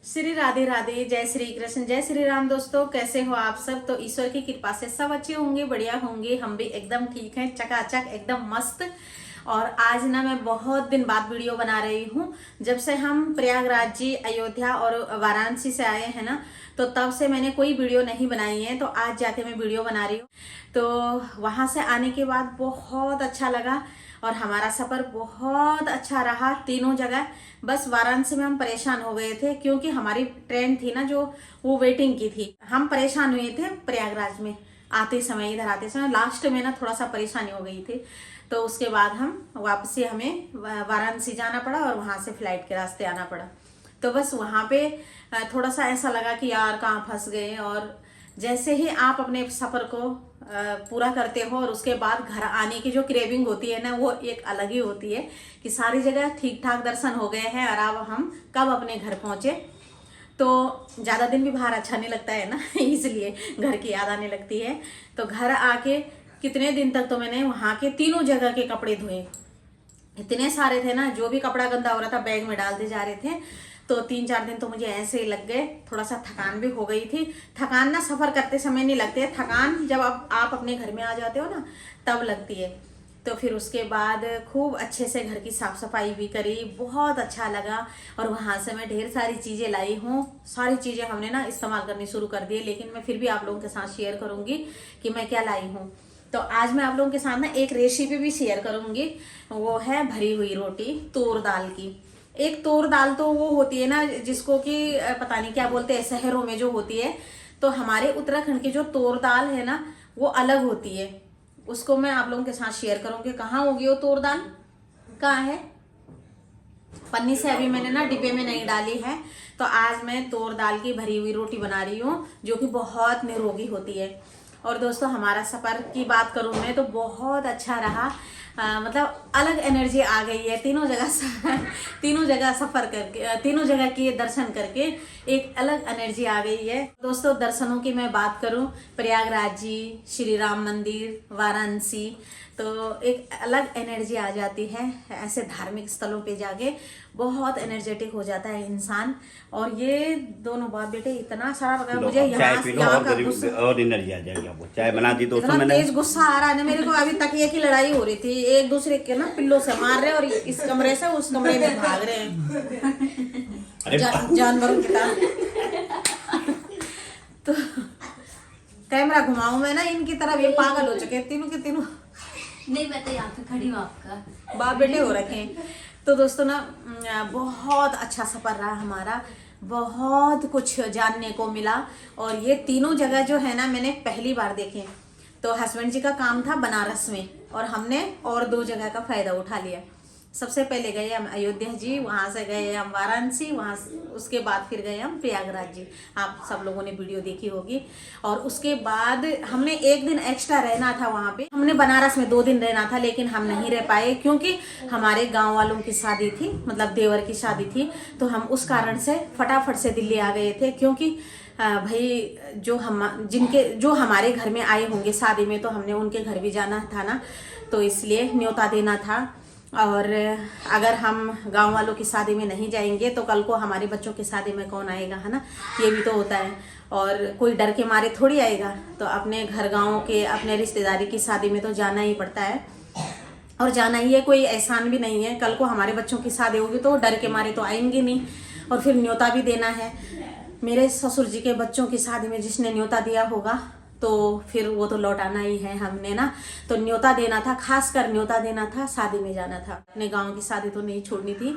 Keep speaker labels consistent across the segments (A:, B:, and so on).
A: श्री राधे राधे, जय श्री कृष्ण, जय श्री राम। दोस्तों कैसे हो आप सब? तो ईश्वर की कृपा से सब अच्छे होंगे, बढ़िया होंगे। हम भी एकदम ठीक हैं, चकाचक एकदम मस्त। और आज ना मैं बहुत दिन बाद वीडियो बना रही हूँ। जब से हम प्रयागराज जी, अयोध्या और वाराणसी से आए हैं ना, तो तब से मैंने कोई वीडियो नहीं बनाई है। तो आज जाके मैं वीडियो बना रही हूँ। तो वहां से आने के बाद बहुत अच्छा लगा और हमारा सफर बहुत अच्छा रहा तीनों जगह। बस वाराणसी में हम परेशान हो गए थे क्योंकि हमारी ट्रेन थी ना जो, वो वेटिंग की थी। हम परेशान हुए थे प्रयागराज में आते समय, इधर आते समय लास्ट में ना थोड़ा सा परेशानी हो गई थी। तो उसके बाद हम वापसी हमें वाराणसी जाना पड़ा और वहां से फ्लाइट के रास्ते आना पड़ा। तो बस वहां पे थोड़ा सा ऐसा लगा कि यार कहाँ फंस गए। और जैसे ही आप अपने सफर को पूरा करते हो और उसके बाद घर आने की जो क्रेविंग होती है ना, वो एक अलग ही होती है कि सारी जगह ठीक ठाक दर्शन हो गए हैं और अब हम कब अपने घर पहुंचे। तो ज़्यादा दिन भी बाहर अच्छा नहीं लगता है ना इसलिए घर की याद आने लगती है। तो घर आके कितने दिन तक तो मैंने वहाँ के तीनों जगह के कपड़े धोए। इतने सारे थे ना, जो भी कपड़ा गंदा हो रहा था बैग में डालते जा रहे थे। तो 3-4 दिन तो मुझे ऐसे ही लग गए। थोड़ा सा थकान भी हो गई थी। थकान ना सफर करते समय नहीं लगती है, थकान जब आप अपने घर में आ जाते हो ना तब लगती है। तो फिर उसके बाद खूब अच्छे से घर की साफ सफाई भी करी, बहुत अच्छा लगा। और वहां से मैं ढेर सारी चीजें लाई हूँ। सारी चीजें हमने ना इस्तेमाल करनी शुरू कर दी, लेकिन मैं फिर भी आप लोगों के साथ शेयर करूंगी कि मैं क्या लाई हूँ। तो आज मैं आप लोगों के साथ ना एक रेसिपी भी शेयर करूंगी। वो है भरी हुई रोटी तूर दाल की। एक तूर दाल तो वो होती है ना जिसको कि पता नहीं क्या बोलते हैं, शहरों में जो होती है। तो हमारे उत्तराखंड की जो तूर दाल है ना, वो अलग होती है। उसको मैं आप लोगों के साथ शेयर करूंगी। कहाँ होगी वो तूर दाल, कहाँ है? पन्नी से अभी मैंने ना डिब्बे में नहीं डाली है। तो आज मैं तूर दाल की भरी हुई रोटी बना रही हूँ, जो कि बहुत निरोगी होती है। और दोस्तों हमारा सफर की बात करूं मैं तो बहुत अच्छा रहा। मतलब अलग एनर्जी आ गई है तीनों जगह तीनों जगह सफर करके, तीनों जगह के दर्शन करके एक अलग एनर्जी आ गई है। दोस्तों दर्शनों की मैं बात करूं, प्रयागराज जी, श्री राम मंदिर, वाराणसी, तो एक अलग एनर्जी आ जाती है। ऐसे धार्मिक स्थलों पे जाके बहुत एनर्जेटिक हो जाता है इंसान। और ये दोनों बाप बेटे इतना सारा लगा मुझे यहाँ का गुस्सा,
B: और एनर्जी आ जाएगी आपको। चाय बना दी दोस्तों
A: इतना
B: मैंने।
A: तेज गुस्सा आ रहा है ना मेरे को। अभी तकिए की लड़ाई हो रही थी, एक दूसरे के ना पिल्लों से मार रहे और इस कमरे से उस कमरे में भाग रहे हैं
B: अरे
A: जानवरों की तरह। तो कैमरा घुमाऊं मैं ना इनकी तरफ, ये पागल हो चुके हैं तीनों के तीनों।
C: नहीं मैं तो यहाँ पे खड़ी हूँ आपका
A: बाप बेटे हो रखे हैं। तो दोस्तों ना बहुत अच्छा सफर रहा हमारा, बहुत कुछ जानने को मिला। और ये तीनों जगह जो है ना मैंने पहली बार देखे। तो हस्बैंड जी का काम था बनारस में और हमने और 2 जगह का फायदा उठा लिया। सबसे पहले गए हम अयोध्या जी, वहां से गए हम वाराणसी, वहां उसके बाद फिर गए हम प्रयागराज जी। आप सब लोगों ने वीडियो देखी होगी। और उसके बाद हमने 1 दिन एक्स्ट्रा रहना था वहां पे। हमने बनारस में 2 दिन रहना था, लेकिन हम नहीं रह पाए क्योंकि हमारे गांव वालों की शादी थी, मतलब देवर की शादी थी। तो हम उस कारण से फटाफट से दिल्ली आ गए थे क्योंकि भाई जो हमारे घर में आए होंगे शादी में, तो हमने उनके घर भी जाना था ना, तो इसलिए न्योता देना था। और अगर हम गांव वालों की शादी में नहीं जाएंगे तो कल को हमारे बच्चों की शादी में कौन आएगा, है ना? ये भी तो होता है। और कोई डर के मारे थोड़ी आएगा। तो अपने घर गांव के, अपने रिश्तेदारी की शादी में तो जाना ही पड़ता है और जाना ही है, कोई एहसान भी नहीं है। कल को हमारे बच्चों की शादी होगी तो डर के मारे तो आएंगे नहीं। और फिर न्योता भी देना है। मेरे ससुर जी के बच्चों की शादी में जिसने न्योता दिया होगा तो फिर वो तो लौटाना ही है हमने ना। तो न्योता देना था, खासकर न्योता देना था, शादी में जाना था। अपने गांव की शादी तो नहीं छोड़नी थी।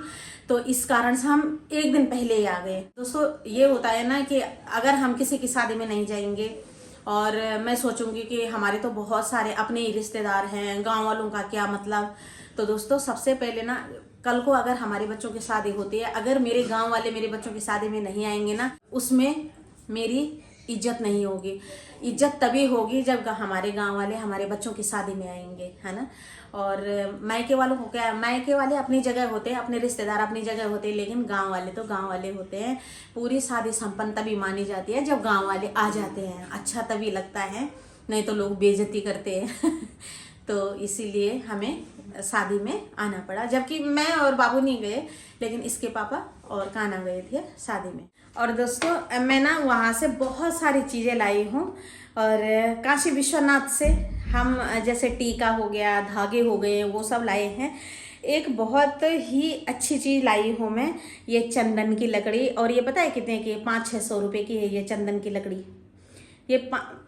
A: तो इस कारण से हम 1 दिन पहले ही आ गए। दोस्तों ये होता है ना कि अगर हम किसी की शादी में नहीं जाएंगे, और मैं सोचूंगी कि हमारे तो बहुत सारे अपने ही रिश्तेदार हैं, गाँव वालों का क्या मतलब। तो दोस्तों सबसे पहले ना, कल को अगर हमारे बच्चों की शादी होती है, अगर मेरे गांव वाले मेरे बच्चों की शादी में नहीं आएंगे ना, उसमें मेरी इज्जत नहीं होगी। इज्जत तभी होगी जब हमारे गांव वाले हमारे बच्चों की शादी में आएंगे, है ना? और मायके वालों को क्या, मायके वाले अपनी जगह होते हैं, अपने रिश्तेदार अपनी जगह होते हैं, लेकिन गांव वाले तो गांव वाले होते हैं। पूरी शादी संपन्न तभी मानी जाती है जब गांव वाले आ जाते हैं। अच्छा तभी लगता है, नहीं तो लोग बेइज्जती करते हैं तो इसीलिए हमें शादी में आना पड़ा। जबकि मैं और बाबू नहीं गए, लेकिन इसके पापा और कान्हा गए थे शादी में। और दोस्तों मैं ना वहाँ से बहुत सारी चीज़ें लाई हूँ। और काशी विश्वनाथ से हम जैसे टीका हो गया, धागे हो गए, वो सब लाए हैं। एक बहुत ही अच्छी चीज़ लाई हूँ मैं, ये चंदन की लकड़ी। और ये पता है कितने की? 500-600 रुपये की है ये चंदन की लकड़ी। ये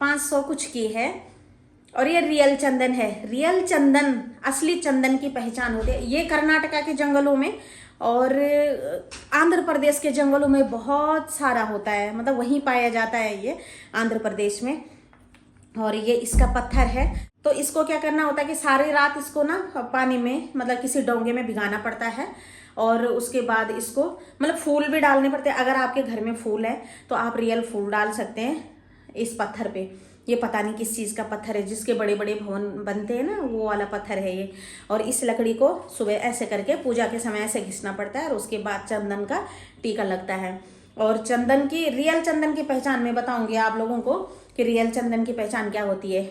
A: 500 कुछ की है। और ये रियल चंदन है। रियल चंदन, असली चंदन की पहचान होती है। ये कर्नाटका के जंगलों में और आंध्र प्रदेश के जंगलों में बहुत सारा होता है, मतलब वहीं पाया जाता है ये आंध्र प्रदेश में। और ये इसका पत्थर है। तो इसको क्या करना होता है कि सारी रात इसको ना पानी में, मतलब किसी डोंगे में भिगाना पड़ता है। और उसके बाद इसको मतलब फूल भी डालने पड़ते हैं। अगर आपके घर में फूल है तो आप रियल फूल डाल सकते हैं इस पत्थर पे। ये पता नहीं किस चीज़ का पत्थर है, जिसके बड़े बड़े भवन बनते हैं ना, वो वाला पत्थर है ये। और इस लकड़ी को सुबह ऐसे करके पूजा के समय ऐसे घिसना पड़ता है और उसके बाद चंदन का टीका लगता है। और चंदन की, रियल चंदन की पहचान मैं बताऊंगी आप लोगों को कि रियल चंदन की पहचान क्या होती है।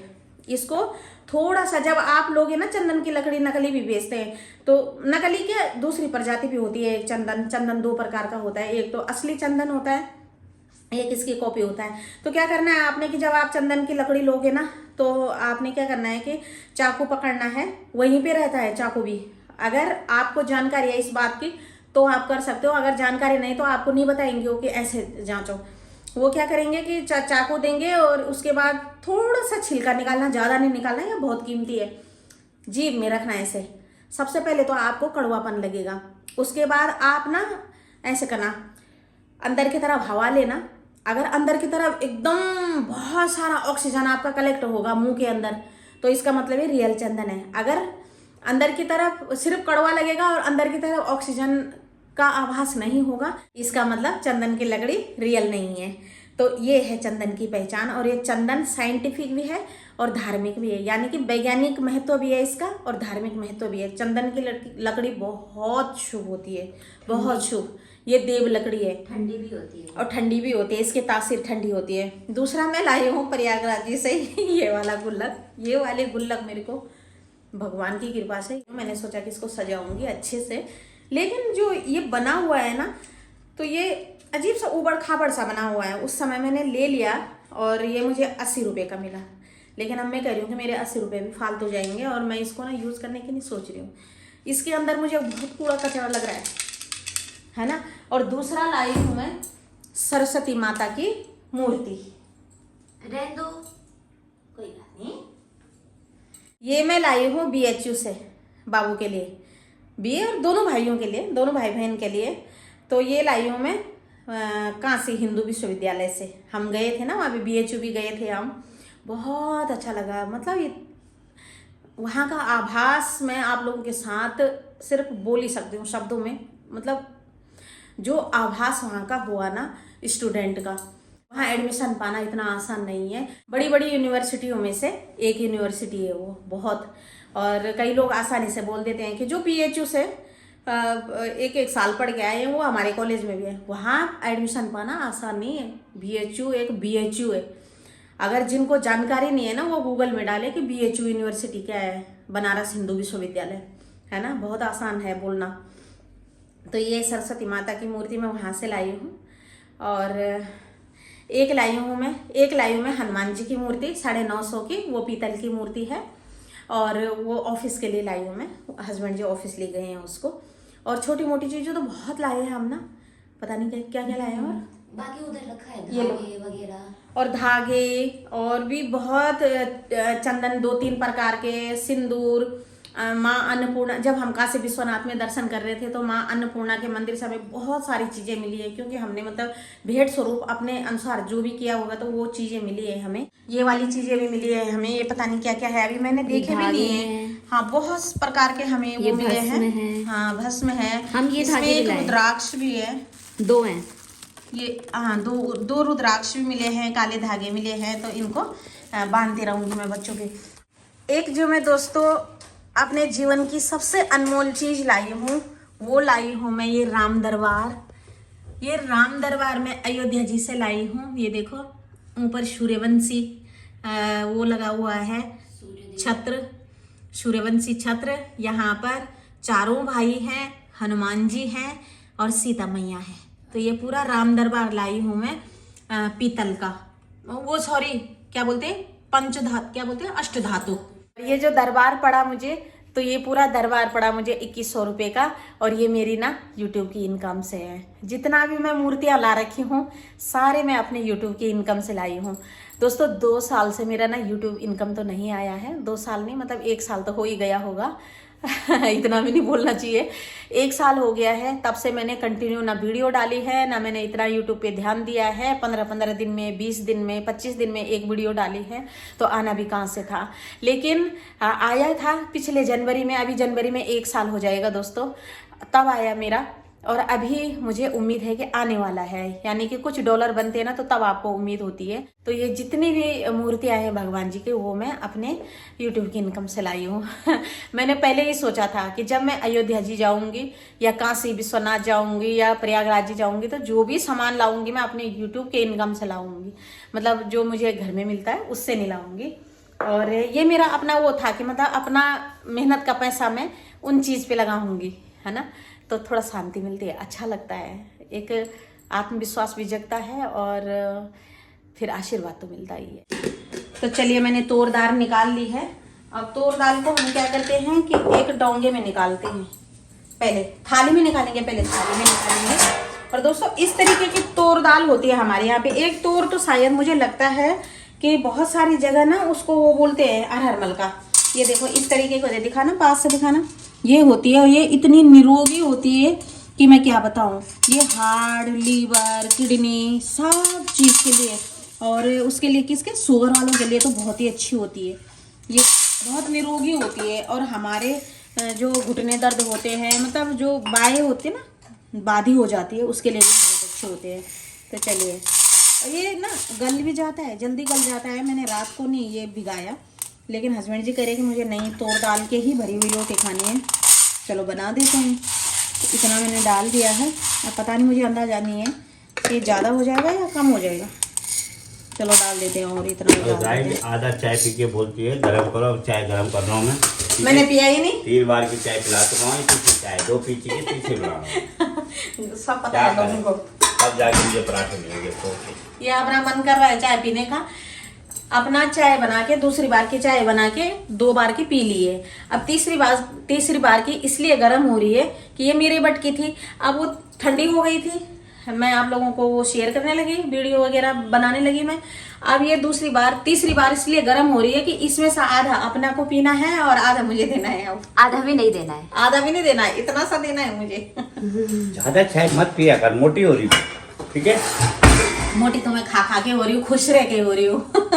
A: इसको थोड़ा सा, जब आप लोग है ना चंदन की लकड़ी नकली भी बेचते हैं, तो नकली क्या दूसरी प्रजाति भी होती है। चंदन 2 प्रकार का होता है। एक तो असली चंदन होता है, एक इसकी कॉपी होता है। तो क्या करना है आपने कि जब आप चंदन की लकड़ी लोगे ना, तो आपने क्या करना है कि चाकू पकड़ना है, वहीं पे रहता है चाकू भी। अगर आपको जानकारी है इस बात की तो आप कर सकते हो, अगर जानकारी नहीं तो आपको नहीं बताएंगे वो कि ऐसे जांचो। वो क्या करेंगे कि चाकू देंगे और उसके बाद थोड़ा सा छिलका निकालना, ज़्यादा नहीं निकालना, ये बहुत कीमती है, जीभ में रखना ऐसे। सबसे पहले तो आपको कड़वापन लगेगा। उसके बाद आप ना ऐसे करना, अंदर की तरफ हवा लेना। अगर अंदर की तरफ एकदम बहुत सारा ऑक्सीजन आपका कलेक्ट होगा मुंह के अंदर, तो इसका मतलब ये रियल चंदन है। अगर अंदर की तरफ सिर्फ कड़वा लगेगा और अंदर की तरफ ऑक्सीजन का आभास नहीं होगा, इसका मतलब चंदन की लकड़ी रियल नहीं है। तो ये है चंदन की पहचान। और ये चंदन साइंटिफिक भी है और धार्मिक भी है, यानी कि वैज्ञानिक महत्व भी है इसका और धार्मिक महत्व भी है। चंदन की लकड़ी बहुत शुभ होती है, बहुत शुभ। ये देव लकड़ी है,
C: ठंडी भी होती है
A: और ठंडी भी होती है, इसकी तासीर ठंडी होती है। दूसरा मैं लाई हूँ प्रयागराज जी से ये वाला गुल्लक। ये वाले गुल्लक मेरे को भगवान की कृपा से, मैंने सोचा कि इसको सजाऊंगी अच्छे से। लेकिन जो ये बना हुआ है ना, तो ये अजीब सा उबड़ खाबड़ सा बना हुआ है। उस समय मैंने ले लिया और ये मुझे 80 रुपये का मिला। लेकिन अब मैं कह रही हूँ कि मेरे 80 रुपये भी फालतू जाएंगे और मैं इसको ना यूज़ करने की नहीं सोच रही हूँ। इसके अंदर मुझे बहुत कूड़ा कचरा लग रहा है ना। और दूसरा लाई हूँ मैं सरस्वती माता की मूर्ति।
C: रहने दो,
A: कोई बात नहीं। ये मैं लाई हूँ BHU से, बाबू के लिए, BA और दोनों भाइयों के लिए, दोनों भाई बहन के लिए। तो ये लाई हूँ मैं काशी हिंदू विश्वविद्यालय से। हम गए थे ना वहाँ पे, BHU भी गए थे हम, बहुत अच्छा लगा। मतलब ये वहाँ का आभास मैं आप लोगों के साथ सिर्फ बोल ही सकती हूँ शब्दों में। मतलब जो आभास वहाँ का हुआ ना स्टूडेंट का, वहाँ एडमिशन पाना इतना आसान नहीं है। बड़ी बड़ी यूनिवर्सिटियों में से एक यूनिवर्सिटी है वो, बहुत। और कई लोग आसानी से बोल देते हैं कि जो BHU से एक साल पढ़ के आए हैं वो हमारे कॉलेज में भी है। वहाँ एडमिशन पाना आसान नहीं है। BHU एक BHU है। अगर जिनको जानकारी नहीं है ना, वो गूगल में डाले कि BHU यूनिवर्सिटी क्या है, बनारस हिंदू विश्वविद्यालय, है ना, बहुत आसान है बोलना। तो ये सरस्वती माता की मूर्ति मैं वहाँ से लाई हूँ। और एक लाई हूँ मैं हनुमान जी की मूर्ति 950 की, वो पीतल की मूर्ति है। और वो ऑफिस के लिए लाई हूँ मैं, हस्बैंड जी ऑफिस ले गए हैं उसको। और छोटी मोटी चीज़ें तो बहुत लाए हैं हम ना, पता नहीं क्या क्या लाए हैं। और
C: बाकी उधर रखा है
A: ये
C: धागे वगैरह
A: और धागे और भी बहुत चंदन 2-3 प्रकार के, सिंदूर। माँ अन्नपूर्णा, जब हम काशी विश्वनाथ में दर्शन कर रहे थे तो माँ अन्नपूर्णा के मंदिर से हमें बहुत सारी चीज़ें मिली है, क्योंकि हमने मतलब भेंट स्वरूप अपने अनुसार जो भी किया होगा तो वो चीज़ें मिली है हमें। ये वाली चीज़ें भी मिली है हमें, ये पता नहीं क्या क्या है, अभी मैंने देखे भी नहीं है। हाँ, बहुत प्रकार के हमें वो मिले हैं। हाँ, भस्म है।
C: हम ये
A: इसमें
C: धागे
A: एक
C: भी लाए।
A: रुद्राक्ष भी है,
C: 2 हैं
A: ये। हाँ, दो रुद्राक्ष भी मिले हैं, काले धागे मिले हैं। तो इनको बांधती रहूंगी मैं बच्चों के। एक जो मैं दोस्तों अपने जीवन की सबसे अनमोल चीज लाई हूँ, वो लाई हूँ मैं ये राम दरबार। ये राम दरबार मैं अयोध्या जी से लाई हूँ। ये देखो ऊपर सूर्यवंशी वो लगा हुआ है, छत्र, सूर्यवंशी छत्र। यहाँ पर चारों भाई हैं, हनुमान जी हैं, और सीता मैया है। तो ये पूरा राम दरबार लाई हूँ मैं पीतल का, वो सॉरी क्या बोलते हैं, पंचधातु, क्या बोलते हैं, अष्टधातु। ये जो दरबार पड़ा मुझे, तो ये पूरा दरबार पड़ा मुझे 2100 रुपये का, और ये मेरी ना यूट्यूब की इनकम से है। जितना भी मैं मूर्तियाँ ला रखी हूँ सारे मैं अपने यूट्यूब की इनकम से लाई हूँ। दोस्तों 2 साल से मेरा ना यूट्यूब इनकम तो नहीं आया है, 2 साल नहीं मतलब 1 साल तो हो ही गया होगा इतना भी नहीं बोलना चाहिए, 1 साल हो गया है। तब से मैंने कंटिन्यू ना वीडियो डाली है, ना मैंने इतना यूट्यूब पे ध्यान दिया है। 15-15 दिन में, 20 दिन में, 25 दिन में एक वीडियो डाली है, तो आना भी कहाँ से था। लेकिन आया था पिछले जनवरी में, अभी जनवरी में 1 साल हो जाएगा दोस्तों, तब आया मेरा। और अभी मुझे उम्मीद है कि आने वाला है, यानी कि कुछ डॉलर बनते हैं ना, तो तब आपको उम्मीद होती है। तो ये जितनी भी मूर्तियाँ हैं भगवान जी की, वो मैं अपने यूट्यूब की इनकम से लाई हूँ मैंने पहले ही सोचा था कि जब मैं अयोध्या जी जाऊँगी या काशी विश्वनाथ जाऊँगी या प्रयागराज जी जाऊँगी, तो जो भी सामान लाऊँगी मैं अपने यूट्यूब के इनकम से लाऊँगी, मतलब जो मुझे घर में मिलता है उससे नहीं लाऊँगी। और ये मेरा अपना वो था कि मतलब अपना मेहनत का पैसा मैं उन चीज़ पे लगाऊँगी, है ना, तो थोड़ा शांति मिलती है, अच्छा लगता है, एक आत्मविश्वास भी जगता है, और फिर आशीर्वाद तो मिलता ही है। तो चलिए मैंने तोर दाल निकाल ली है। अब तोर दाल को हम क्या करते हैं कि एक डोंगे में निकालते हैं, पहले थाली में निकालेंगे, पहले थाली में निकालेंगे। और दोस्तों इस तरीके की तोर दाल होती है हमारे यहाँ पे। एक तोर तो शायद मुझे लगता है कि बहुत सारी जगह ना उसको वो बोलते हैं अरहर मल का। ये देखो इस तरीके को दिखाना, पास से दिखाना, ये होती है, और ये इतनी निरोगी होती है कि मैं क्या बताऊं। ये हार्ट, लीवर, किडनी सब चीज़ के लिए, और उसके लिए किसके, शुगर वालों के लिए तो बहुत ही अच्छी होती है। ये बहुत निरोगी होती है, और हमारे जो घुटने दर्द होते हैं, मतलब जो बाएँ होती है ना, बाधी हो जाती है, उसके लिए भी बहुत अच्छे होते हैं। तो चलिए, ये ना गल भी जाता है, जल्दी गल जाता है। मैंने रात को नहीं ये भिगाया, लेकिन हस्बैंड जी कह रहे कि मुझे नहीं तोड़ डाल के ही भरी हुई रोटी खानी है, चलो बना देते हैं। तो इतना मैंने डाल दिया है। अब पता नहीं, मुझे अंदाजा नहीं है कि ज़्यादा हो जाएगा या कम हो जाएगा, चलो डाल देते हैं। और इतना
B: आधा चाय पी के बोलती है गरम करो, चाय गरम कर रहा हूँ
A: मैंने पिया ही नहीं,
B: 3 बार की चाय पिला चुका हूँ, चाय 2 पी चुकी, तीसरी पिला
A: सब पता है लोगों को।
B: अब जाके मुझे पराठे मिलेंगे।
A: ये अपना मन कर रहा है चाय पीने का, अपना चाय बना के दूसरी बार की चाय बना के 2 बार की पी ली है। अब तीसरी बार की इसलिए गर्म हो रही है कि ये मेरे बट की थी, अब वो ठंडी हो गई थी, मैं आप लोगों को वो शेयर करने लगी, वीडियो वगैरह बनाने लगी मैं। अब ये तीसरी बार इसलिए गर्म हो रही है कि इसमें से आधा अपना को पीना है और आधा मुझे देना है। अब
C: आधा भी नहीं देना है,
A: आधा भी नहीं देना है, इतना सा देना है मुझे
B: ज्यादा चाय मत पिया कर, मोटी हो रही, ठीक है।
A: मोटी तो मैं खा खा के हो रही हूँ, खुश रह के हो रही हूँ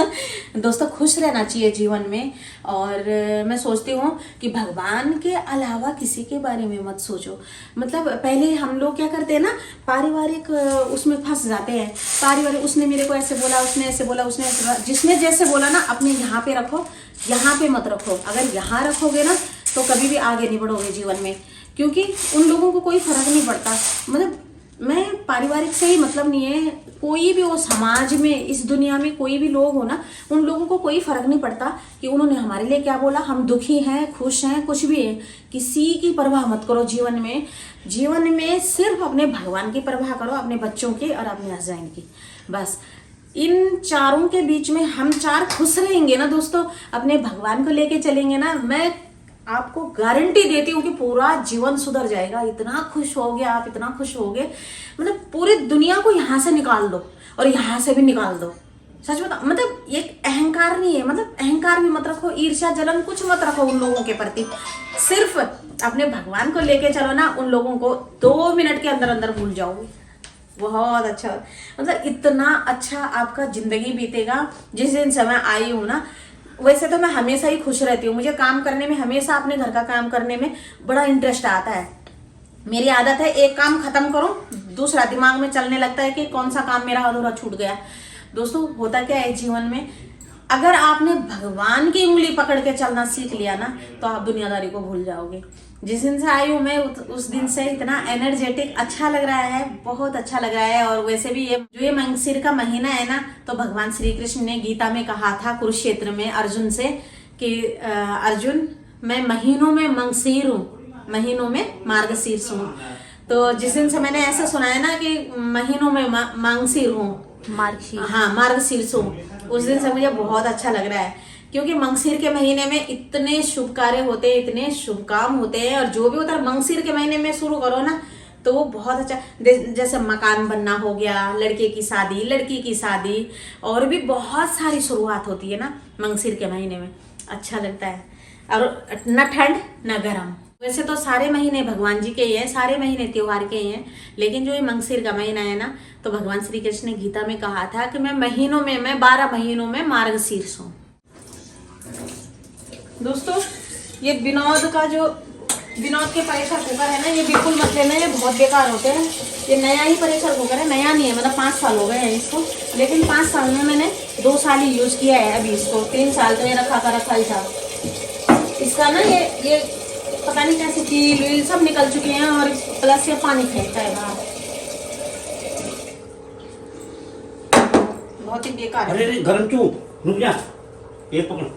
A: दोस्तों खुश रहना चाहिए जीवन में। और मैं सोचती हूँ कि भगवान के अलावा किसी के बारे में मत सोचो। मतलब पहले हम लोग क्या करते हैं ना, पारिवारिक उसमें फंस जाते हैं। पारिवारिक, उसने मेरे को ऐसे बोला, उसने ऐसे बोला, उसने ऐसे बोला, जिसने जैसे बोला ना अपने यहाँ पे रखो, यहाँ पे मत रखो। अगर यहाँ रखोगे ना तो कभी भी आगे नहीं बढ़ोगे जीवन में, क्योंकि उन लोगों को कोई फर्क नहीं पड़ता। मतलब मैं पारिवारिक से ही मतलब नहीं है, कोई भी वो समाज में, इस दुनिया में कोई भी लोग हो ना, उन लोगों को कोई फर्क नहीं पड़ता कि उन्होंने हमारे लिए क्या बोला, हम दुखी हैं, खुश हैं, कुछ भी है, किसी की परवाह मत करो जीवन में। जीवन में सिर्फ अपने भगवान की परवाह करो, अपने बच्चों की और अपने हस्बैंड की, बस। इन चारों के बीच में हम 4 खुश रहेंगे ना दोस्तों, अपने भगवान को लेके चलेंगे ना, मैं आपको गारंटी देती हूँ कि पूरा जीवन सुधर जाएगा। इतना खुश होगे आप, इतना खुश होगे, मतलब पूरी दुनिया को यहाँ से निकाल दो और यहाँ से भी निकाल दो। सच बता, मतलब ये अहंकार नहीं है, मतलब अहंकार भी मत रखो, ईर्ष्या जलन कुछ मत रखो उन लोगों के प्रति। सिर्फ अपने भगवान को लेके चलो ना, उन लोगों को 2 मिनट के अंदर अंदर भूल जाओगे। बहुत अच्छा, मतलब इतना अच्छा आपका जिंदगी बीतेगा। जिस दिन से मैं आई हूँ ना, वैसे तो मैं हमेशा ही खुश रहती हूँ, मुझे काम करने में, हमेशा अपने घर का काम करने में बड़ा इंटरेस्ट आता है। मेरी आदत है, एक काम खत्म करूँ, दूसरा दिमाग में चलने लगता है कि कौन सा काम मेरा अधूरा छूट गया। दोस्तों होता क्या है जीवन में, अगर आपने भगवान की उंगली पकड़ के चलना सीख लिया ना, तो आप दुनियादारी को भूल जाओगे। जिस दिन से आई हूँ मैं, उस दिन से इतना एनर्जेटिक अच्छा लग रहा है, बहुत अच्छा लग रहा है। और वैसे भी ये मंगसिर का महीना है ना, तो भगवान श्री कृष्ण ने गीता में कहा था कुरुक्षेत्र में अर्जुन से कि अर्जुन, मैं महीनों में मंगसिर हूँ, महीनों में मार्गशीर्ष हूँ। तो जिस दिन से मैंने ऐसा सुना है ना कि महीनों में मांगसिर हूँ,
C: मार्गशीर।
A: हाँ मार्गशीर्ष हूँ, उस दिन से मुझे बहुत अच्छा लग रहा है। क्योंकि मंगसिर के महीने में इतने शुभ कार्य होते हैं, इतने शुभ काम होते हैं, और जो भी होता है मंगसिर के महीने में शुरू करो ना तो वो बहुत अच्छा। जैसे मकान बनना हो गया, लड़के की शादी, लड़की की शादी, और भी बहुत सारी शुरुआत होती है ना मंगसिर के महीने में, अच्छा लगता है। और न ठंड न गर्म। वैसे तो सारे महीने भगवान जी के ही हैं, सारे महीने त्योहार के ही हैं, लेकिन जो ये मंगसिर का महीना है ना, तो भगवान श्री कृष्ण ने गीता में कहा था कि मैं 12 महीनों में मार्गशीर्ष हूँ। दोस्तों ये विनोद के प्रेशर कुकर है ना, ये बिल्कुल मत लेना, ये बहुत बेकार होते हैं। ये नया ही प्रेशर कुकर है, नया नहीं है, मतलब 5 साल हो गए हैं इसको, लेकिन 5 साल में मैंने 2 साल ही यूज किया है अभी इसको। 3 साल तो ये रखा ही था। इसका ना ये पता नहीं कैसे कील सब निकल चुके हैं, और प्लस ये पानी फेंकता है बाहर, बहुत ही बेकार है।
B: अरे गरम क्यों, रुक जा, ये पकड़,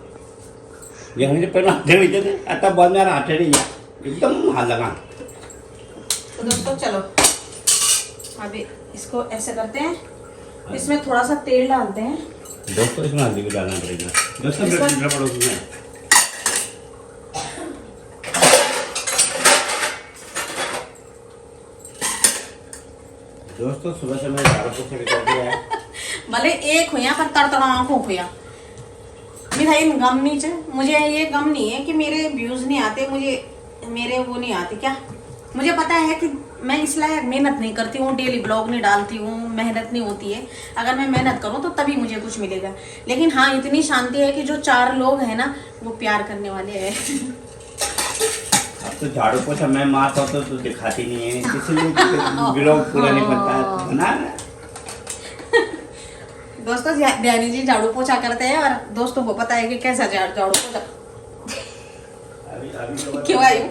B: ये हमने पहले हाथ देते थे, आता बाद में हाथ नहीं एकदम हाथ लगा।
A: तो दोस्तों चलो अभी इसको ऐसे करते हैं, इसमें थोड़ा सा तेल डालते हैं।
B: दोस्तों इसमें हल्दी भी डालना पड़ेगा। दोस्तों ब्रेड पड़ो उसमें। दोस्तों सुबह से मैंने झाड़ू पोछा भी कर दिया है।
A: भले एक हुआ पर तड़तड़ा आंखों हुआ मिठाई गम नहीं चे। मुझे ये गम नहीं है कि मेरे व्यूज नहीं आते, मेरे वो नहीं आते क्या। मुझे पता है कि मैं इसलिए मेहनत नहीं करती हूँ, डेली ब्लॉग नहीं डालती हूँ, मेहनत नहीं होती है। अगर मैं मेहनत करूँ तो तभी मुझे कुछ मिलेगा। लेकिन हाँ इतनी शांति है कि जो 4 लोग हैं ना वो प्यार करने वाले हैं।
B: अब तो झाड़ू पोछा मैं मारता हूँ तो दिखाती नहीं है, इसलिए ब्लॉग पूरा नहीं बनता है ना।
A: दोस्तों ध्यानी जी झाड़ू पोछा करते हैं, और दोस्तों को पता है कि कैसा झाड़ू पोछा।
B: अभी तो
A: क्यों आई हूँ?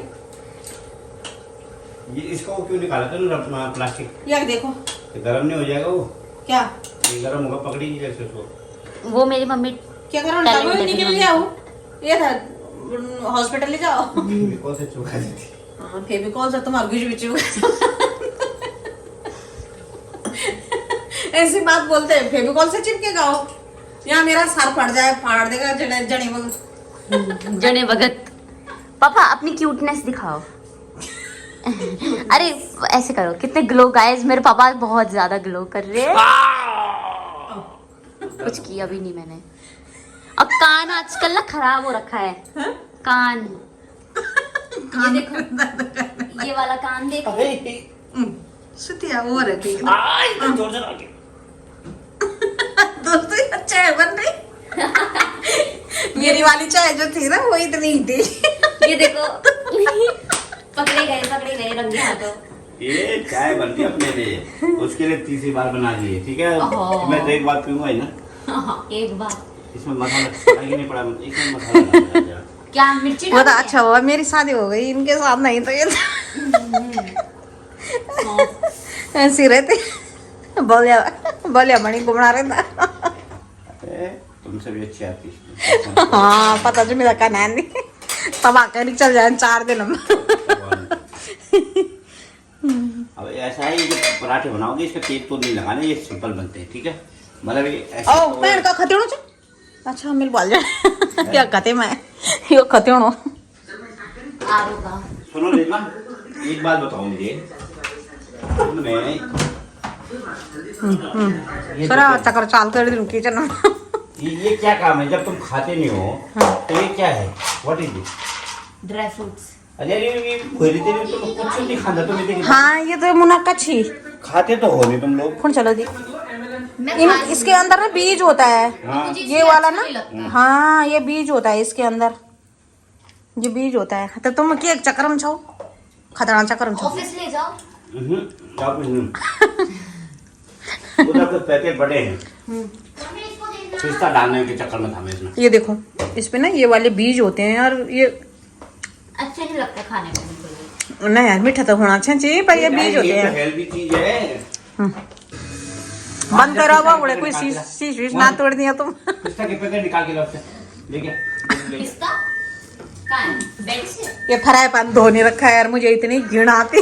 B: ये इसको क्यों निकाला था प्लास्टिक?
A: यार देखो
B: तो गरम नहीं हो जाएगा वो?
A: क्या
B: ये गरम होगा, पकड़ी कैसे उसको?
C: वो मेरी मम्मी
A: क्या करो निकल गया हूँ, ये था हॉस्पिटल ले जाओ।
B: फेविकॉल से चुका देती।
A: हाँ फेविकॉल से तुम्हारे कुछ भी चुका। ऐसी बात बोलते हैं, फेविकॉल से चिपकेगा हो, यहाँ मेरा सर फाड़ देगा जने भगत।
C: जने भगत। पापा अपनी क्यूटनेस दिखाओ। अरे ऐसे करो, कितने ग्लो गाइस, मेरे पापा बहुत ज्यादा ग्लो कर रहे हैं। कुछ किया भी नहीं मैंने। और कान आजकल ना खराब हो रखा है।
A: हाँ?
C: कान ये देखो, ये वाला कान देखो।
A: सुतिया वो रहती है।
B: जोर से डाल के।
A: दोस्तों ये चाय बन रही। मेरी वाली चाय जो थी ना वो इतनी ही थी।
C: ये देखो, पकड़े गए रंगे हाथों।
B: ये चाय बनती है अपने लिए, उसके लिए तीसरी बार बना दी है, ठीक है। मैं तो एक बार पीऊंगा ही ना।
C: एक बार
B: इसमें मसाला नहीं पड़ा, इसमें मसाला डाल दिया।
C: क्या मिर्ची
A: वो तो अच्छा हुआ मेरी शादी हो गई, इनके साथ नहीं तो ये ऐसी रहती। बोलिया बड़ी घुमना रहता।
B: तुमसे भी अच्छी आती है।
A: हाँ पता जो मेरा का नैन तब आकर चल जाए 4 दिन में।
B: अब ऐसा है, ये पराठे बनाओगे इसका तेल तो नहीं लगाना, ये सिंपल बनते हैं, ठीक है। मतलब ये
A: ओ पेड़ का खतेड़ो छ अच्छा मिल बोल जा क्या कहते मैं यो खतेड़ो।
C: आलू का।
B: सुनो रीमा, एक बात बताओ मुझे,
A: चक्कर चाल कर दूं किचन में।
B: ये क्या काम है जब तुम खाते नहीं हो? तो ये क्या है? What is this?
C: Dry fruits.
B: अरे ये भरी तेरी तुम कुछ नहीं खाता, तुम इतनी
A: हाँ ये तो मुनक्का छी
B: खाते तो हो नहीं तुम लोग।
A: कौन चलो दी इसके अंदर ना बीज होता है।
B: हाँ।
A: ये वाला ना, हाँ ये बीज होता है इसके अंदर, जो बीज होता है। तो तुम क्या चक्कर में छाओ, खतरा चक्कर में छाओ।
C: ऑफिस ले जाओ।
B: उधर कुछ पैकेट बड़े हैं, पिस्ता डालने के चक्कर में था मैं इसमें।
A: ये देखो इसपे ना ये वाले बीज होते हैं, और ये
C: अच्छा नहीं लगता खाने में।
A: नहीं यार मीठा तो होना चाहिए, पर ये बीज होते हैं।
B: हेल्दी चीज है।
A: बंद करो बाबू, कोई शीश ना तोड़ दिया तुम।
B: पिस्ता के पैकेट निकाल के लाओ, लेके
C: पिस्ता कहाँ है? बेड से।
A: ये फ्राई पैन धोने रखा है यार, मुझे इतनी घिन आती।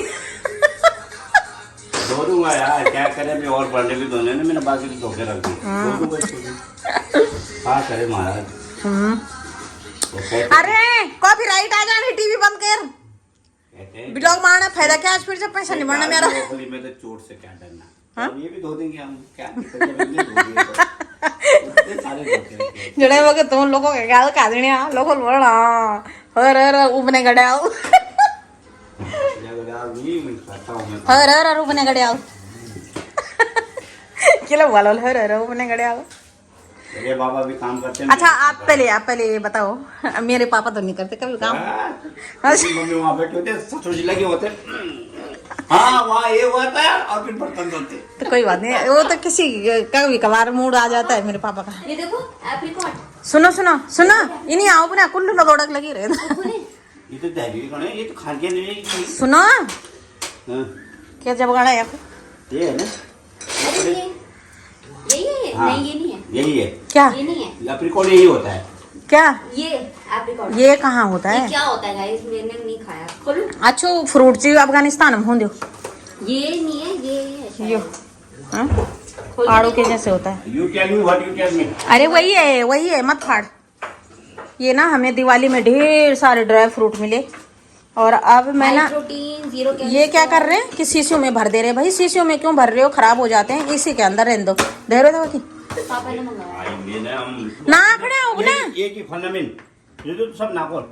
B: धो दूंगा यार, क्या करे, मैं और बर्थडे भी धोने, मैंने बाकी तो धो के रख दी, धो दूंगा इसको। हाँ करे महाराज। तो कहते-
A: अरे कॉपीराइट आ जाने, टीवी बंद कर,
B: कहते हैं
A: ब्लॉग मारना फायदा क्या, आज फिर जब पैसा नहीं बढ़ना मेरा।
B: ब्रोकली में तो चोट से क्या डरना, अब ये भी धो देंगे हम, क्या दिक्कत है, जब ये धो दिए तो इतने सारे धोते रहते हैं।
A: जड़े वगे तुम लोगों के गाल का देने लोगों बोलना हर उबने गड़ाओ,
B: जब यार ये मैं खाता हूँ मैं,
A: हर उबने गड़ाओ किलो बोलो हर उबने गड़ाओ।
B: मेरे बाबा भी काम करते हैं।
A: अच्छा आप पहले ये बताओ, मेरे पापा तो नहीं करते कभी काम।
B: मेरी मम्मी वहाँ बैठे होते, ससुर जी लगे होते, हाँ वहाँ ये होता है और फिर बर्तन धोते।
A: तो कोई बात नहीं, वो तो किसी कभी कभार मूड आ जाता है मेरे पापा का।
C: ये देखो एप्रिकॉट।
A: सुनो सुनो सुनो, इन्हीं आओ अपना कुल्लू लगोड़क लगी रहे।
B: ये तो दहली कौन है, ये तो खान के नहीं।
A: सुनो
B: हाँ,
A: क्या जब गाड़ा है
B: ये है ना,
C: अरे यही है।
B: हाँ,
C: नहीं ये नहीं है,
B: यही है,
A: क्या
C: ये नहीं है,
B: एप्रिकॉट यही होता है।
A: क्या
C: ये एप्रिकॉट।
A: ये कहाँ होता
C: ये
A: है?
C: क्या होता है गाइस, मैंने नहीं खाया। खोलो।
A: अच्छा फ्रूट जी अफगानिस्तान में होंगे
C: ये नहीं है, ये है शायद।
A: यो हाँ?
C: खोल
A: आड़ू
C: के
A: के जैसे होता है।
B: You tell me what you tell me.
A: अरे वही है मत फाड़। ये ना हमें दिवाली में ढेर सारे ड्राई फ्रूट मिले और अब मैं ना
C: प्रोटीन 0 कैलोरी।
A: ये क्या कर रहे हैं कि शीशियों में भर दे रहे हैं। भाई शीशियों में क्यों भर रहे हो, खराब हो जाते हैं, इसी के अंदर रहने दो। दे रहे हो
C: पापा ने मंगाया।
B: आएंगे ना हम,
A: ना खड़े हो ना।
B: ये की फंडामेंट, ये तो सब ना खोल,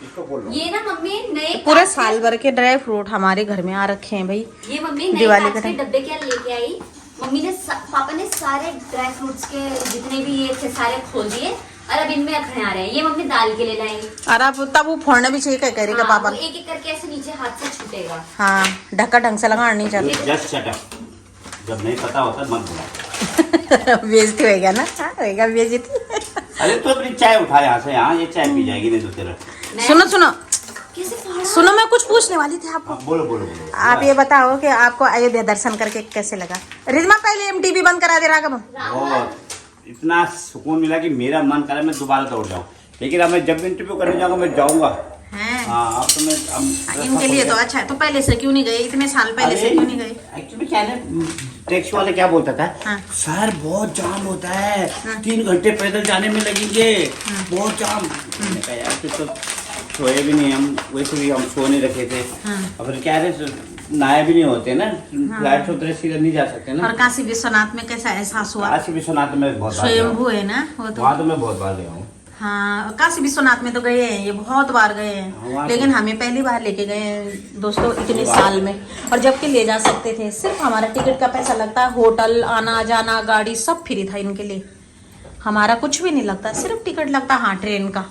B: इसको खोल लो।
C: ये ना मम्मी नए
A: पूरे साल भर के ड्राई फ्रूट हमारे घर में आ रखे हैं भाई।
C: ये मम्मी नए
A: दिवाली
C: कांच
A: के
C: के
A: टाइम।
C: डब्बे क्या लेके आई। मम्मी ने पापा ने सारे ड्राई फ्रूट्स के जितने भी ये थे सारे खोल दिए और अब इनमें रखने आ रहे हैं। ये मम्मी दाल के ले लाई।
A: और अब तब वो फोड़ना भी चाहिए, क्या करेगा
C: हाँ,
A: पापा।
C: वो एक एक करके ऐसे नीचे हाथ से छूटेगा।
A: हाँ ढक्का ढंग से लगाना नहीं चाहिए।
B: जस्ट शट अप, जब नहीं पता होता मत बोला।
A: बेइज्जती होएगा ना, हाँ होएगा बेइज्जती।
B: अरे तो अपनी चाय उठा यहाँ से, यहाँ ये चाय पी जाएगी नहीं तो तेरा।
C: मैं-
A: सुनो सुनो
C: कैसे फाड़ा?
A: सुनो, मैं कुछ पूछने वाली थी आपको।
B: हाँ, बोलो बोलो बोलो।
A: आप ये बताओ कि आपको अयोध्या दर्शन करके कैसे लगा। रिजमा पहले एमटीवी बंद करा दे रहा कब।
B: बहुत इतना सुकून मिला कि मेरा मन करे मैं दोबारा दौड़ जाऊँ, लेकिन अब मैं जब भी इंटरव्यू करने जाऊँगा मैं जाऊँगा।
A: हैं
B: हाँ अब तो मैं
A: इनके लिए तो अच्छा है। तो पहले से क्यों नहीं गए, इतने साल पहले से क्यों नहीं गए?
B: एक्चुअली क्या है ना, टैक्सी वाले क्या बोलता था,
A: हाँ।
B: सर बहुत जाम होता है, 3 घंटे पैदल जाने में लगेंगे, बहुत जाम। मैंने कहा यार फिर तो सोए भी नहीं हम, वैसे भी हम सो नहीं रखे थे। अब क्या है, नहाए भी नहीं होते ना, फ्लाइट से उतरे सीधे नहीं जा सकते ना।
A: और काशी विश्वनाथ में कैसा एहसास हुआ?
B: काशी विश्वनाथ में बहुत बार गया
A: स्वयंभू
B: हूँ,
A: है ना वो तो।
B: वहाँ तो मैं बहुत बार गया हूँ।
A: हाँ काशी विश्वनाथ में तो गए हैं, ये बहुत बार गए
B: हाँ,
A: हैं,
B: वहाँ
A: लेकिन
B: तो-
A: हमें पहली बार लेके गए हैं दोस्तों इतने साल में। और जबकि ले जा सकते थे, सिर्फ हमारा टिकट का पैसा लगता है, होटल आना जाना गाड़ी सब फ्री था इनके लिए, हमारा कुछ भी नहीं लगता, सिर्फ टिकट लगता। हाँ ट्रेन का,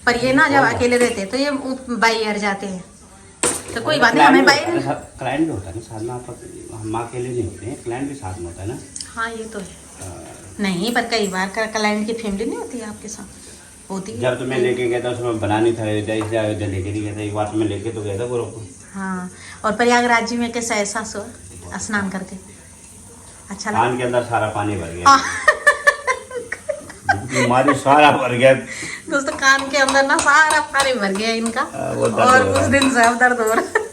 A: पर ये ना जब अकेले रहते तो ये बाई एयर जाते हैं, तो कोई बात नहीं, हमें बाई।
B: क्लाइंट भी होता है ना साथ में, आप हम अकेले नहीं होते हैं, क्लाइंट भी साथ में होता है ना।
A: हाँ ये तो है। नहीं पर कई बार क्लाइंट की फैमिली नहीं होती है आपके साथ, होती है।
B: जब तो मैं लेके गया था उसमें बना नहीं था अयोध्या, इसलिए अयोध्या लेके नहीं गया था। एक बार तो मैं लेके तो गया था पूरा को।
A: हाँ और प्रयागराज जी में कैसा एहसास हुआ स्नान करके? अच्छा लगा?
B: कान के अंदर सारा पानी भर गया,
A: हाँ।
B: हमारी सारा भर गया।
A: दोस्तों कान के अंदर ना सारा पानी भर गया इनका,
B: वो दर्द
A: और
B: हो रहा
A: उस
B: है।
A: दिन से अब दर्द हो रहा है।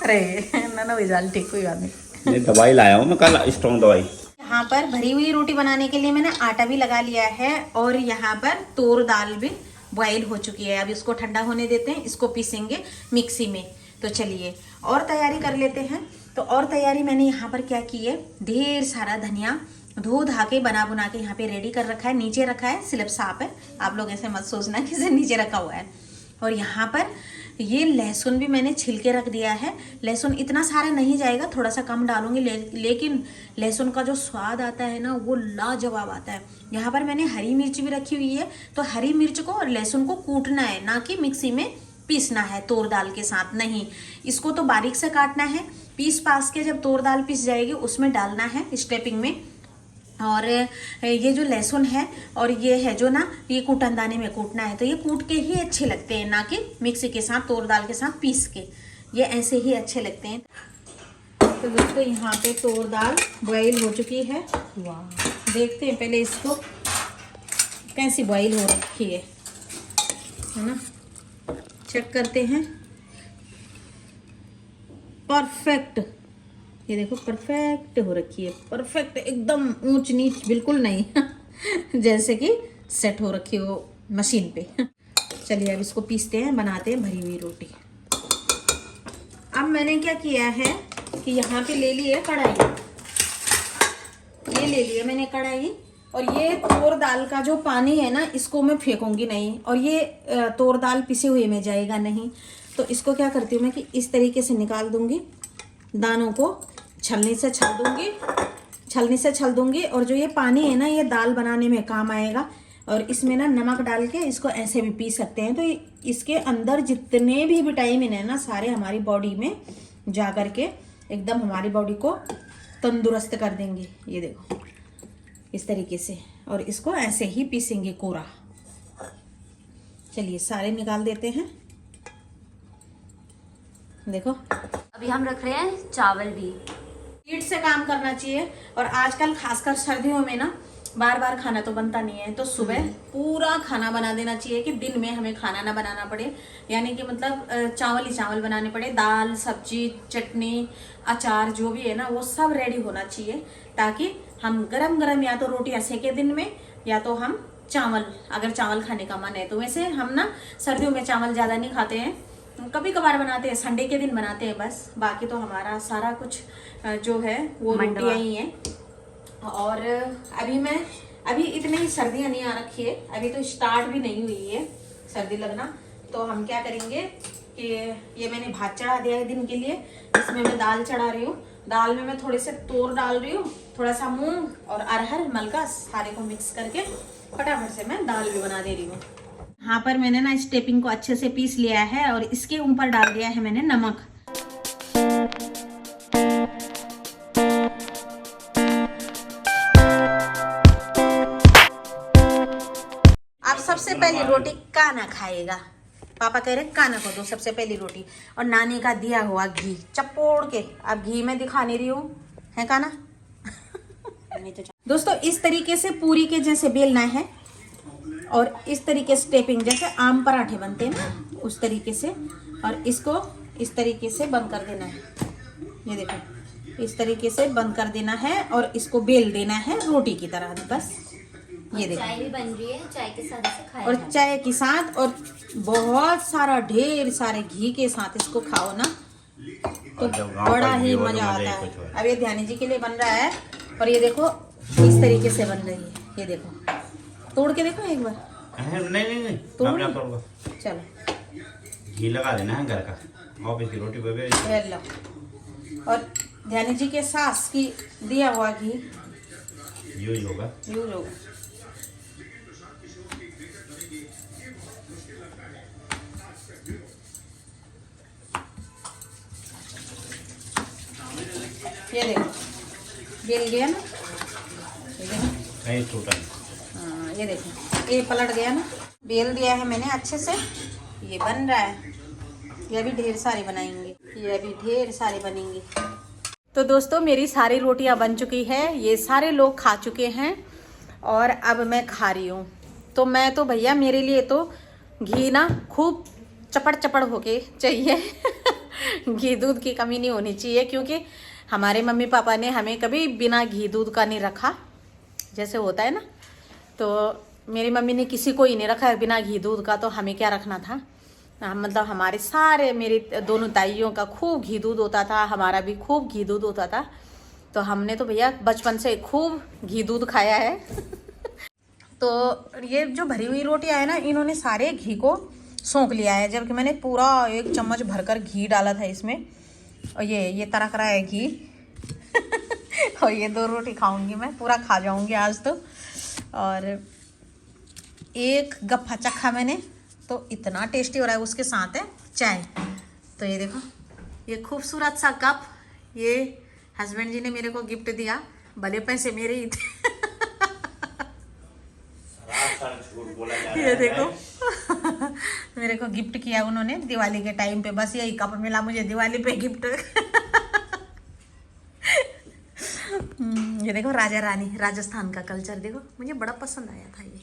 A: अरे ना ना विजाल ठीक, कोई बात नहीं।
B: मैं दवाई लाया हूँ मैं कल, स्ट्रॉन्ग दवाई।
A: यहाँ पर भरी हुई रोटी बनाने के लिए मैंने आटा भी लगा लिया है और यहाँ पर तूर दाल भी बॉईल हो चुकी है। अब इसको ठंडा होने देते हैं, इसको पीसेंगे मिक्सी में। तो चलिए और तैयारी कर लेते हैं। तो और तैयारी मैंने यहाँ पर क्या की है, ढेर सारा धनिया धो धा के बना बुना के यहाँ पे रेडी कर रखा है, नीचे रखा है, स्लिप साफ है, आप लोग ऐसे मत सोचना कि इसे नीचे रखा हुआ है। और यहाँ पर ये लहसुन भी मैंने छिल के रख दिया है। लहसुन इतना सारा नहीं जाएगा, थोड़ा सा कम डालूंगी, लेकिन लहसुन का जो स्वाद आता है ना वो लाजवाब आता है। यहाँ पर मैंने हरी मिर्च भी रखी हुई है, तो हरी मिर्च को और लहसुन को कूटना है, ना कि मिक्सी में पीसना है तूर दाल के साथ, नहीं, इसको तो बारीक से काटना है। पीस पास के जब तूर दाल पिस जाएगी उसमें डालना है स्टेपिंग में। और ये जो लहसुन है और ये है जो ना, ये कूटनदाने में कूटना है, तो ये कूट के ही अच्छे लगते हैं, ना कि मिक्सी के साथ तूर दाल के साथ पीस के, ये ऐसे ही अच्छे लगते हैं। तो दोस्तों यहाँ पे तूर दाल बॉईल हो चुकी है। वाह, देखते हैं पहले इसको कैसी बॉईल हो रखी है ना, चेक करते हैं। परफेक्ट, ये देखो परफेक्ट हो रखी है, परफेक्ट एकदम, ऊंच नीच बिल्कुल नहीं जैसे कि सेट हो रखी हो मशीन पे। चलिए अब इसको पीसते हैं, बनाते हैं भरी हुई रोटी। अब मैंने क्या किया है कि यहाँ पे ले ली है कढ़ाई, ये ले लिया मैंने कढ़ाई, और ये तोर दाल का जो पानी है ना इसको मैं फेंकूंगी नहीं, और ये तोर दाल पिसे हुए में जाएगा नहीं। तो इसको क्या करती हूँ मैं कि इस तरीके से निकाल दूंगी, दानों को छलनी से छल दूंगी, और जो ये पानी है ना ये दाल बनाने में काम आएगा। और इसमें ना नमक डाल के इसको ऐसे भी पी सकते हैं, तो इसके अंदर जितने भी विटामिन है ना सारे हमारी बॉडी में जा कर के एकदम हमारी बॉडी को तंदुरुस्त कर देंगे। ये देखो इस तरीके से, और इसको ऐसे ही पीसेंगे कोरा। चलिए सारे निकाल देते हैं। देखो
C: अभी हम रख रहे हैं चावल भी।
A: स्पीड से काम करना चाहिए, और आजकल खासकर सर्दियों में ना बार बार खाना तो बनता नहीं है, तो सुबह पूरा खाना बना देना चाहिए कि दिन में हमें खाना ना बनाना पड़े, यानी कि मतलब चावल ही चावल बनाने पड़े। दाल सब्जी चटनी अचार जो भी है ना वो सब रेडी होना चाहिए, ताकि हम गरम गरम या तो रोटियां सेके दिन में, या तो हम चावल, अगर चावल खाने का मन है तो। वैसे हम ना सर्दियों में चावल ज़्यादा नहीं खाते हैं, कभी कभार बनाते हैं, संडे के दिन बनाते हैं बस, बाकी तो हमारा सारा कुछ जो है वो रोटियां ही है। और अभी इतनी ही सर्दियाँ नहीं आ रखी है, अभी तो स्टार्ट भी नहीं हुई है सर्दी लगना। तो हम क्या करेंगे कि ये मैंने भात चढ़ा दिया है दिन के लिए, इसमें मैं दाल चढ़ा रही हूँ। दाल में मैं थोड़े से तोर डाल रही हूँ, थोड़ा सा मूंग और अरहर मलका, सारे को मिक्स करके फटाफट से मैं दाल भी बना दे रही हूँ। यहाँ पर मैंने ना स्टेपिंग को अच्छे से पीस लिया है, और इसके ऊपर डाल दिया है मैंने नमक। अब सबसे पहली रोटी काना खाएगा, पापा कह रहे काना को दो सबसे पहली रोटी, और नानी का दिया हुआ घी चपोड़ के, अब घी में दिखा नहीं रही हूँ, है काना दोस्तों इस तरीके से पूरी के जैसे बेलना है, और इस तरीके से टेपिंग जैसे आम पराठे बनते हैं ना उस तरीके से, और इसको इस तरीके से बंद कर देना है। ये देखो इस तरीके से बंद कर देना है, और इसको बेल देना है रोटी की तरह बस। ये देखो
C: चाय भी बन रही है, चाय के साथ इसे खाया
A: और
C: जाए।
A: चाय के साथ, और बहुत सारा ढेर सारे घी के साथ इसको खाओ ना तो बड़ा ही मजा आता है। अब ये ध्यानी जी के लिए बन रहा है, और ये देखो इस तरीके से बन रही है। ये देखो तोड़ के देखो एक बार।
B: नहीं
A: तोड़
B: मैं
A: ली?
B: तोड़ूंगा।
A: चलो
B: घी लगा देना है घर का, ऑफिस की रोटी पे भी।
A: ये लो, और ध्यानी जी के सास की दिया हुआ घी
B: यूज होगा।
A: यूज होगा। ये देखो बेल गया ना, ये देखो
B: नहीं टूटा नहीं।
A: हाँ ये देखो ये पलट गया ना, बेल दिया है मैंने अच्छे से, ये बन रहा है। ये भी ढेर सारी बनाएंगे, ये भी ढेर सारी बनेंगी। तो दोस्तों मेरी सारी रोटियां बन चुकी है, ये सारे लोग खा चुके हैं, और अब मैं खा रही हूँ। तो मैं तो भैया मेरे लिए तो घी ना खूब चपड़ चपड़ होके चाहिए घी दूध की कमी नहीं होनी चाहिए, क्योंकि हमारे मम्मी पापा ने हमें कभी बिना घी दूध का नहीं रखा, जैसे होता है ना। तो मेरी मम्मी ने किसी को ही नहीं रखा बिना घी दूध का, तो हमें क्या रखना था। मतलब हमारे सारे, मेरी दोनों ताइयों का खूब घी दूध होता था, हमारा भी खूब घी दूध होता था। तो हमने तो भैया बचपन से खूब घी दूध खाया है तो ये जो भरी हुई रोटियां है ना, इन्होंने सारे घी को सोंख लिया है, जबकि मैंने पूरा 1 चम्मच भरकर घी डाला था इसमें। और ये तरक रहा है घी और ये 2 रोटी खाऊंगी मैं, पूरा खा जाऊंगी आज तो। और एक गप्पा चखा मैंने, तो इतना टेस्टी हो रहा है। उसके साथ है चाय। तो ये देखो ये खूबसूरत सा कप, ये हस्बैंड जी ने मेरे को गिफ्ट दिया, भले पैसे मेरे ही थे ये देखो मेरे को गिफ्ट किया उन्होंने दिवाली के टाइम पे, बस यही कप मिला मुझे दिवाली पे गिफ्ट ये देखो राजा रानी, राजस्थान का कल्चर देखो, मुझे बड़ा पसंद आया था ये।